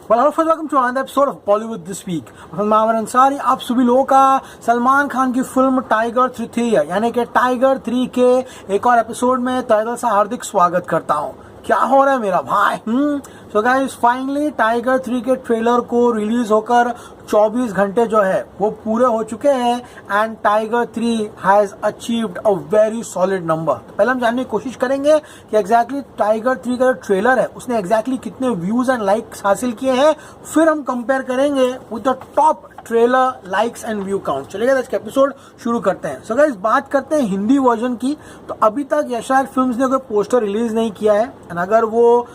Well, hello friends, welcome to another episode of Bollywood This Week. मैं आमिर अंसारी आप सभी लोगों का सलमान खान की फिल्म टाइगर 3 यानी कि टाइगर 3 के एक और एपिसोड में तहे दिल से हार्दिक स्वागत करता हूँ। क्या हो रहा है मेरा भाई? सो गाइस, फाइनली टाइगर 3 के ट्रेलर को रिलीज होकर 24 घंटे जो है वो पूरे हो चुके हैं and tiger 3 has achieved a very solid number. तो पहले हम जानने की कोशिश करेंगे कि एग्जैक्टली टाइगर 3 का जो ट्रेलर है उसने एग्जैक्टली कितने व्यूज एंड लाइक्स हासिल किए हैं, फिर हम कंपेयर करेंगे with the top trailer likes and view count. चलिए आज का एपिसोड शुरू करते हैं। सो गाइस, बात करते हैं हिंदी वर्जन की। तो अभी तक यश राज फिल्म्स ने कोई पोस्टर रिलीज नहीं किया है एंड अगर वो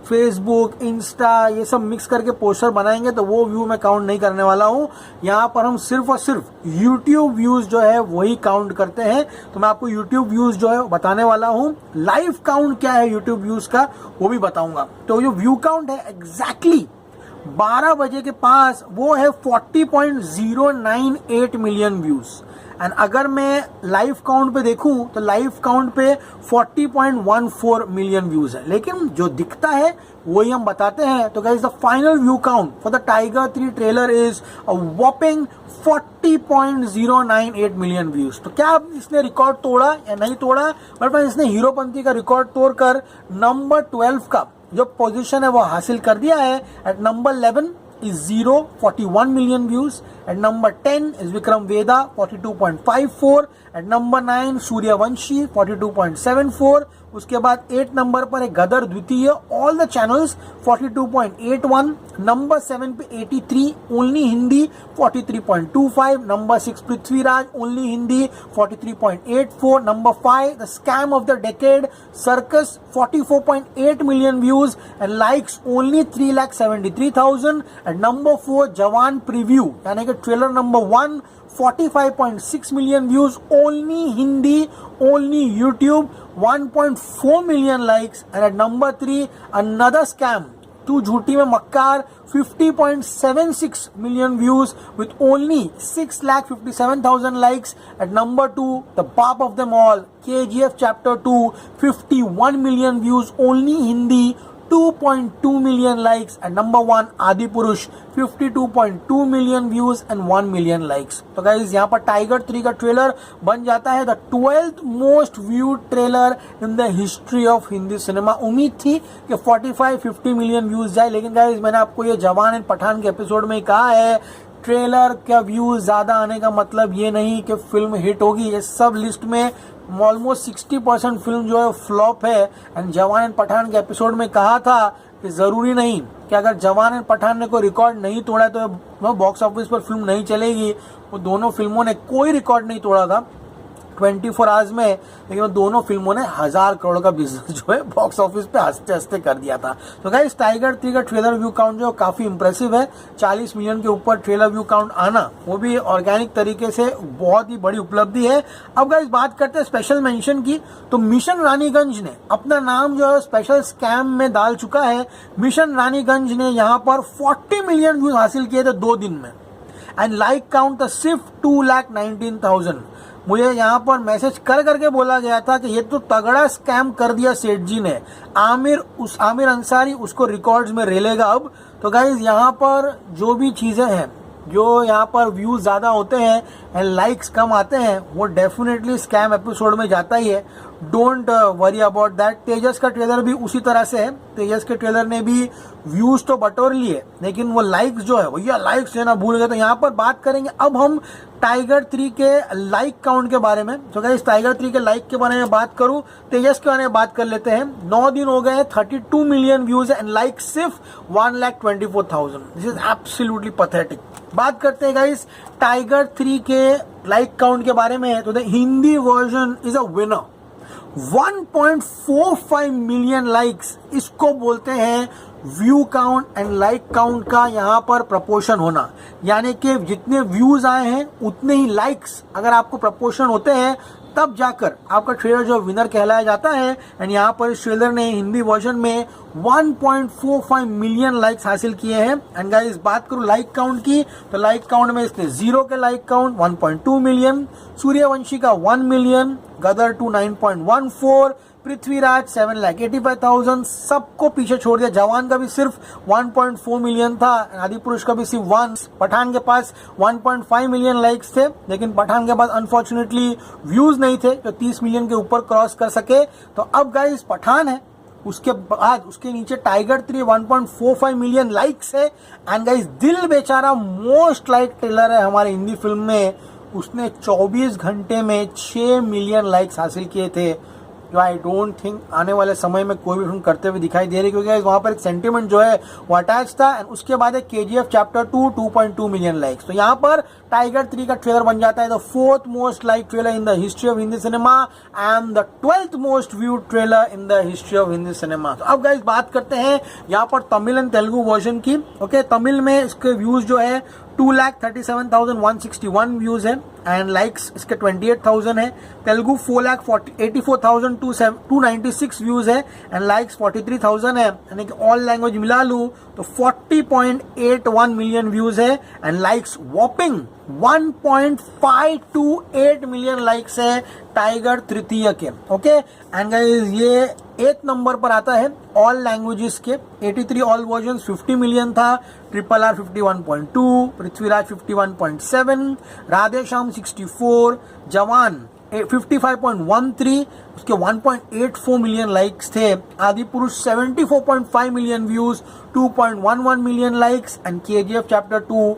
फेसबुक, इंस्टा ये सब मिक्स करके पोस्टर बनाएंगे तो वो व्यू मैं काउंट नहीं करने वाला हूँ। यहाँ पर हम सिर्फ और सिर्फ यूट्यूब व्यूज जो है वही काउंट करते हैं। तो मैं आपको यूट्यूब व्यूज जो है बताने वाला हूँ। लाइव काउंट क्या है यूट्यूब व्यूज का वो भी बताऊंगा। तो जो व्यू काउंट है एग्जैक्टली 12 बजे के पास वो है 40.098 मिलियन व्यूज एंड अगर मैं लाइव काउंट पे देखूं तो लाइव काउंट पे 40.14 मिलियन व्यूज है, लेकिन जो दिखता है वही हम बताते हैं। तो guys, the final view count for the Tiger 3 trailer is a whopping 40.098 million views. तो क्या इसने रिकॉर्ड तोड़ा या नहीं तोड़ा? बट इसने हीरोपंती का रिकॉर्ड तोड़कर नंबर 12 का जो पोजीशन है वो हासिल कर दिया है। At number 11 is 41 million views. At number 10 is Vikram Vedha 42.54. At number 9 Suryavanshi 42.74. उसके बाद 8 नंबर पर एक गदर द्वितीय ऑल द चैनल्स 42.81. नंबर 7 पे 83 only Hindi 43.25. Number 6 Prithviraj only Hindi 43.84. Number 5 the scam of the decade circus 44.8 million views and likes only 3,73,000. And number 4 जवान preview यानी कि trailer number 1 45.6 million views only Hindi, only YouTube, 1.4 million likes. And at number 3 another scam, तू झूठी में मक्कार 50.76 million views with only 6,57,000 likes. At number 2 the pop of them all KGF chapter 2 51 million views only Hindi, 2.2 million likes. And number 1 आदि पुरुष 52.2 million views and 1 million likes. तो guys, यहाँ पर tiger 3 का ट्रेलर बन जाता है the 12th most viewed trailer in the history of Hindi cinema. उम्मीद थी कि 45-50 मिलियन व्यूज जाए, लेकिन गाइस मैंने आपको ये जवान एंड पठान के एपिसोड में कहा है ट्रेलर का व्यूज ज्यादा आने का मतलब ये नहीं कि फिल्म हिट होगी। ये सब लिस्ट में ऑलमोस्ट 60% फिल्म जो है फ्लॉप है। एंड जवान एंड पठान के एपिसोड में कहा था कि जरूरी नहीं कि अगर जवान एंड पठान ने कोई रिकॉर्ड नहीं तोड़ा तो बॉक्स ऑफिस पर फिल्म नहीं चलेगी। वो दोनों फिल्मों ने कोई रिकॉर्ड नहीं तोड़ा था 24 आवर्स में, लेकिन वो दोनों फिल्मों ने 1000 करोड़ का बिजनेस जो है बॉक्स ऑफिस पे हंसते हंसते कर दिया था। तो गाइस, टाइगर 3 का ट्रेलर व्यू काउंट जो काफी इंप्रेसिव है। 40 मिलियन के ऊपर ट्रेलर व्यू काउंट आना वो भी ऑर्गेनिक तरीके से बहुत ही बड़ी उपलब्धि है। अब गाइस, बात करते हैं स्पेशल मेंशन की। तो मिशन रानीगंज ने अपना नाम जो है स्पेशल स्कैम में डाल चुका है। मिशन रानीगंज ने यहाँ पर 40 मिलियन व्यूज हासिल किए थे 2 दिन में एंड लाइक काउंट था सिर्फ 2,19,000। मुझे यहाँ पर मैसेज कर करके बोला गया था कि ये तो तगड़ा स्कैम कर दिया सेठ जी ने। आमिर अंसारी उसको रिकॉर्ड्स में रेलेगा अब। तो गाइज, यहाँ पर जो भी चीजें हैं, जो यहाँ पर व्यूज ज्यादा होते हैं एंड लाइक्स कम आते हैं, वो डेफिनेटली स्कैम एपिसोड में जाता ही है। Don't worry about that. Tejas का ट्रेलर भी उसी तरह से है। तेजस के ट्रेलर ने भी व्यूज तो बटोर लिए, लेकिन वो लाइक्स जो है भैया लाइक्स लेना भूल गए। तो यहाँ पर बात करेंगे अब हम टाइगर 3 के लाइक काउंट के बारे में। तो गाइस, टाइगर 3 के लाइक के बारे में बात करूं, तेजस के बारे में बात कर लेते हैं। 9 दिन हो गए हैं, 32 मिलियन व्यूज एंड लाइक सिर्फ 1,24,000। This is absolutely pathetic. बात करते हैं गाइस टाइगर 3 के लाइक काउंट के बारे में। तो the Hindi version is a winner, 1.45 million likes. इसको बोलते हैं view count and like count का यहाँ पर प्रपोर्शन होना, यानी कि जितने व्यूज आए हैं उतने ही लाइक्स अगर आपको प्रपोर्शन होते हैं तब जाकर आपका ट्रेलर जो विनर कहलाया जाता है। एंड यहाँ पर इस ट्रेलर ने हिंदी वर्जन में 1.45 मिलियन लाइक्स हासिल किए हैं। एंड गाइस, बात करूं लाइक काउंट की, तो लाइक काउंट में इसने 0 के लाइक काउंट 1.2 मिलियन, सूर्यवंशी का 1 मिलियन, गदर 2 9.14, पृथ्वीराज 7,85,000, सबको पीछे छोड़ दिया। जवान का भी सिर्फ 1.4 मिलियन था, आदिपुरुष का भी सिर्फ 1। पठान के पास 1.5 मिलियन लाइक्स थे, लेकिन पठान के पास अनफॉर्चुनेटली व्यूज नहीं थे जो 30 मिलियन के ऊपर क्रॉस कर सके। तो अब गाइस पठान है, उसके बाद उसके नीचे टाइगर 3 1.45 मिलियन लाइक्स है। एंड गाइस दिल बेचारा मोस्ट लाइक ट्रेलर है हमारे हिंदी फिल्म में, उसने 24 घंटे में 6 मिलियन लाइक्स हासिल किए थे, जो आई डोंट थिंक आने वाले समय में कोई भी फिल्म करते हुए दिखाई दे रही, क्योंकि वहां पर एक सेंटिमेंट जो है वो अटैच था। एंड उसके बाद एक KGF चैप्टर 2 2.2 मिलियन लाइक्स। तो यहाँ पर टाइगर 3 का ट्रेलर बन जाता है the 4th most like trailer in the history of Hindi cinema and the 12th most viewed trailer in the history of Hindi cinema. तो अब गाइस बात करते हैं यहाँ पर तमिल एंड तेलुगु वर्जन की। ओके, तमिल में इसके व्यूज जो है 2,37,161 व्यूज है एंड लाइक्स इसके 28,000 है। तेलुगु 4,84,296 व्यूज है एंड लाइक्स 43,000 है। यानी कि ऑल लैंग्वेज मिला लूं तो 40.81 मिलियन व्यूज है एंड लाइक्स वॉपिंग 1.528 मिलियन लाइक्स है टाइगर तृतीय के। ओके, एंड गाइस ये 8th नंबर पर आता है ऑल लैंग्वेजेस के। 83 ऑल वर्जन 50 मिलियन था, RRR 51.2, पृथ्वीराज 51.7, राधेश्याम 64, जवान 55.13, उसके 1.84 मिलियन लाइक्स थे। Adipurush 74.5 million views, 2.11 million likes and KGF chapter 2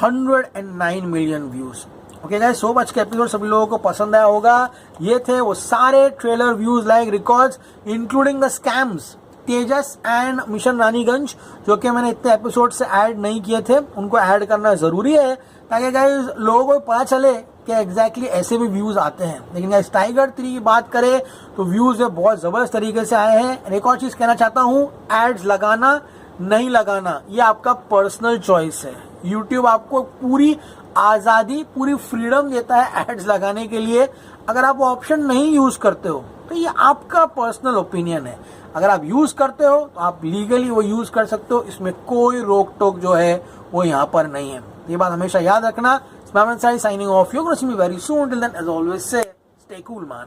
109 million views. Okay guys, so आज का एपिसोड सभी लोगों को पसंद आया होगा। ये थे वो सारे trailer views like records including the scams Tejas and mission Raniganj, जो कि मैंने इतने एपिसोड से ऐड नहीं किए थे, उनको ऐड करना जरूरी है ताकि गाइस लोगों को पता चले कि एग्जैक्टली ऐसे भी व्यूज आते हैं। लेकिन गाइस टाइगर 3 की बात करें तो व्यूज बहुत जबरदस्त तरीके से आए हैं। एक और चीज कहना चाहता हूँ, एड्स लगाना नहीं लगाना ये आपका पर्सनल चॉइस है। यूट्यूब आपको पूरी आजादी, पूरी फ्रीडम देता है एड्स लगाने के लिए। अगर आप वो ऑप्शन नहीं यूज करते हो तो ये आपका पर्सनल ओपिनियन है। अगर आप यूज करते हो तो आप लीगली वो यूज कर सकते हो, इसमें कोई रोक टोक जो है वो यहाँ पर नहीं है। ये बात हमेशा याद रखना। Signing off, you gonna see me very soon, till then as always say stay cool man.